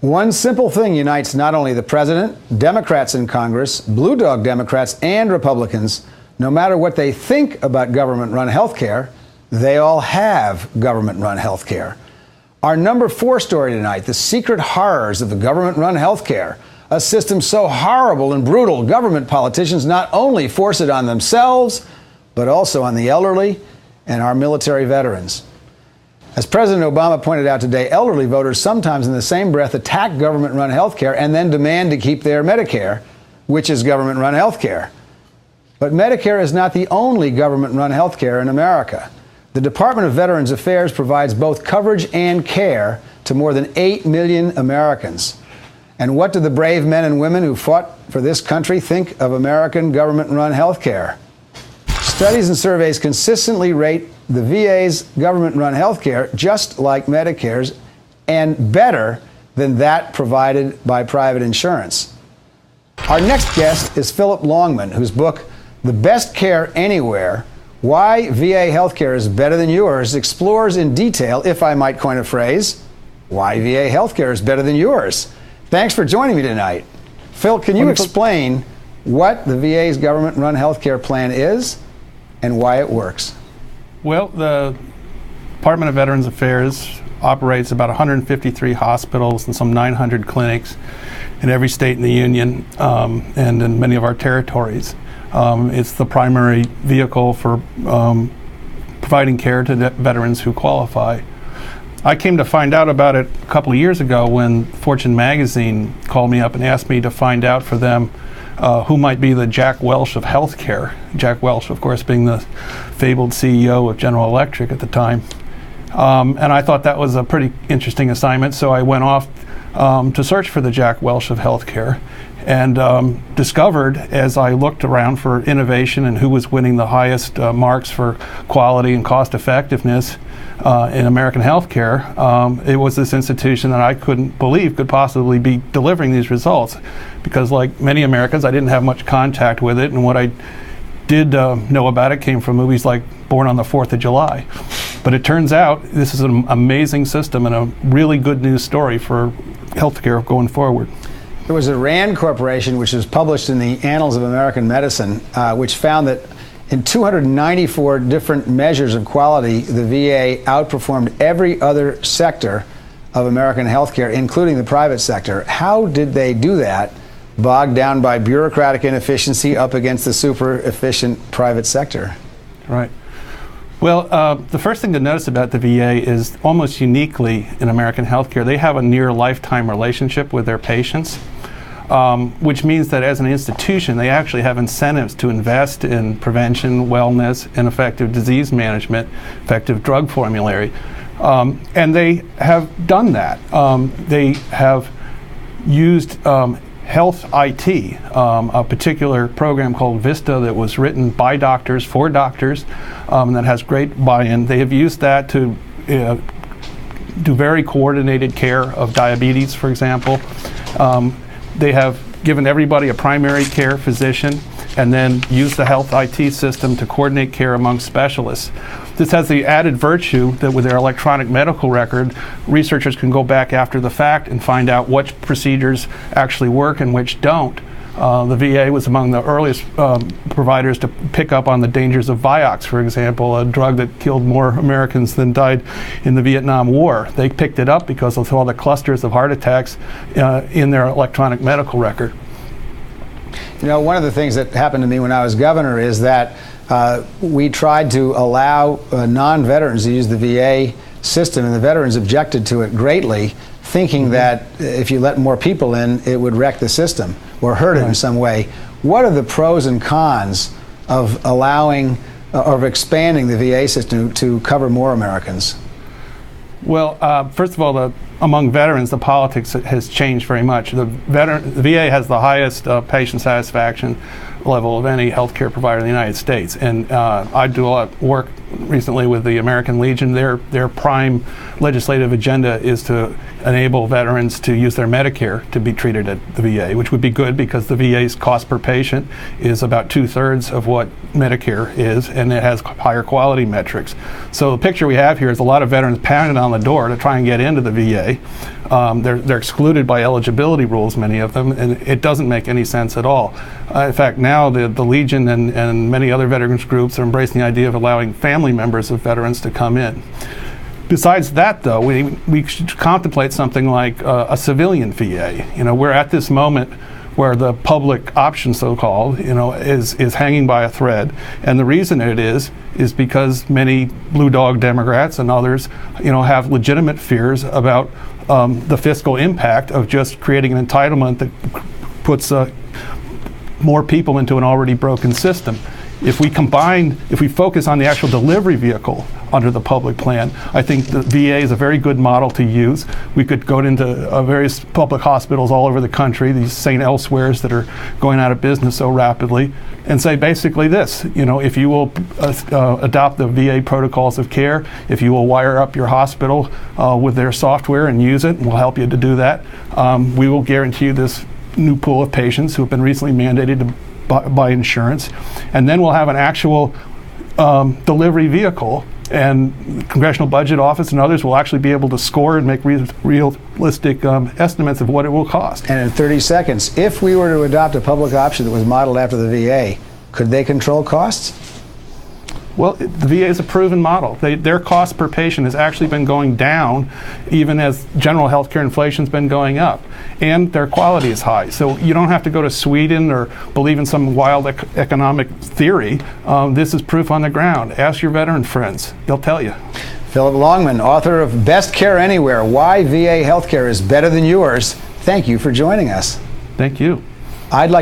One simple thing unites not only the president, Democrats in Congress, blue dog Democrats, and Republicans. No matter what they think about government-run health care, they all have government-run health care. Our number 4 story tonight, the secret horrors of the government-run health care. A system so horrible and brutal, government politicians not only force it on themselves, but also on the elderly and our military veterans. As President Obama pointed out today, elderly voters sometimes in the same breath attack government-run health care and then demand to keep their Medicare, which is government-run health care. But Medicare is not the only government-run health care in America. The Department of Veterans Affairs provides both coverage and care to more than 8 million Americans. And what do the brave men and women who fought for this country think of American government-run health care? Studies and surveys consistently rate the VA's government-run health care just like Medicare's and better than that provided by private insurance. Our next guest is Philip Longman, whose book, The Best Care Anywhere, Why VA Healthcare is Better Than Yours, explores in detail, if I might coin a phrase, why VA healthcare is better than yours. Thanks for joining me tonight. Phil, can you explain what the VA's government-run healthcare plan is and why it works? Well, the Department of Veterans Affairs operates about 153 hospitals and some 900 clinics in every state in the Union and in many of our territories. It's the primary vehicle for providing care to veterans who qualify. I came to find out about it a couple of years ago when Fortune magazine called me up and asked me to find out for them who might be the Jack Welch of healthcare. Jack Welch, of course, being the fabled CEO of General Electric at the time. And I thought that was a pretty interesting assignment, so I went off to search for the Jack Welch of healthcare and discovered, as I looked around for innovation and who was winning the highest marks for quality and cost effectiveness in American healthcare, it was this institution that I couldn't believe could possibly be delivering these results, because like many Americans, I didn't have much contact with it, and what I did know about it came from movies like Born on the 4th of July. But it turns out this is an amazing system and a really good news story for healthcare going forward. There was a RAND Corporation, which was published in the Annals of American Medicine, which found that in 294 different measures of quality, the VA outperformed every other sector of American healthcare, including the private sector. How did they do that, bogged down by bureaucratic inefficiency up against the super efficient private sector? Right. Well, the first thing to notice about the VA is almost uniquely in American healthcare, they have a near lifetime relationship with their patients, which means that as an institution, they actually have incentives to invest in prevention, wellness, and effective disease management, effective drug formulary. And they have done that. They have used Health IT, a particular program called Vista that was written by doctors for doctors, that has great buy-in. They have used that to do very coordinated care of diabetes, for example. They have given everybody a primary care physician and then used the Health IT system to coordinate care among specialists. This has the added virtue that with their electronic medical record, researchers can go back after the fact and find out which procedures actually work and which don't. The VA was among the earliest providers to pick up on the dangers of Vioxx, for example, a drug that killed more Americans than died in the Vietnam War. They picked it up because of all the clusters of heart attacks in their electronic medical record. You know, one of the things that happened to me when I was governor is that we tried to allow non-veterans to use the VA system, and the veterans objected to it greatly, thinking that if you let more people in, it would wreck the system or hurt it in some way. What are the pros and cons of allowing or expanding the VA system to cover more Americans? Well, first of all, among veterans, the politics has changed very much. The VA has the highest patient satisfaction level of any healthcare provider in the United States. And I do a lot of work recently with the American Legion. Their prime legislative agenda is to enable veterans to use their Medicare to be treated at the VA, which would be good because the VA's cost per patient is about 2/3 of what Medicare is, and it has higher quality metrics. So the picture we have here is a lot of veterans pounding on the door to try and get into the VA. They're excluded by eligibility rules, many of them, and it doesn't make any sense at all. In fact, now the Legion and many other veterans groups are embracing the idea of allowing family members of veterans to come in. Besides that, though, we should contemplate something like a civilian VA. We're at this moment where the public option, so-called, is hanging by a thread, and the reason it is because many blue dog Democrats and others, have legitimate fears about the fiscal impact of just creating an entitlement that puts more people into an already broken system. If we focus on the actual delivery vehicle under the public plan, I think the VA is a very good model to use. We could go into various public hospitals all over the country, these St. Elsewheres that are going out of business so rapidly, and say basically this, if you will adopt the VA protocols of care, if you will wire up your hospital with their software and use it, and we'll help you to do that, we will guarantee you this new pool of patients who have been recently mandated to by insurance, and then we'll have an actual delivery vehicle, and the Congressional Budget Office and others will actually be able to score and make realistic estimates of what it will cost. And in 30 seconds, if we were to adopt a public option that was modeled after the VA, could they control costs? Well, the VA is a proven model. Their cost per patient has actually been going down even as general healthcare inflation's been going up. And their quality is high. So you don't have to go to Sweden or believe in some wild economic theory. This is proof on the ground. Ask your veteran friends. They'll tell you. Philip Longman, author of Best Care Anywhere, Why VA Healthcare is Better Than Yours. Thank you for joining us. Thank you. I'd like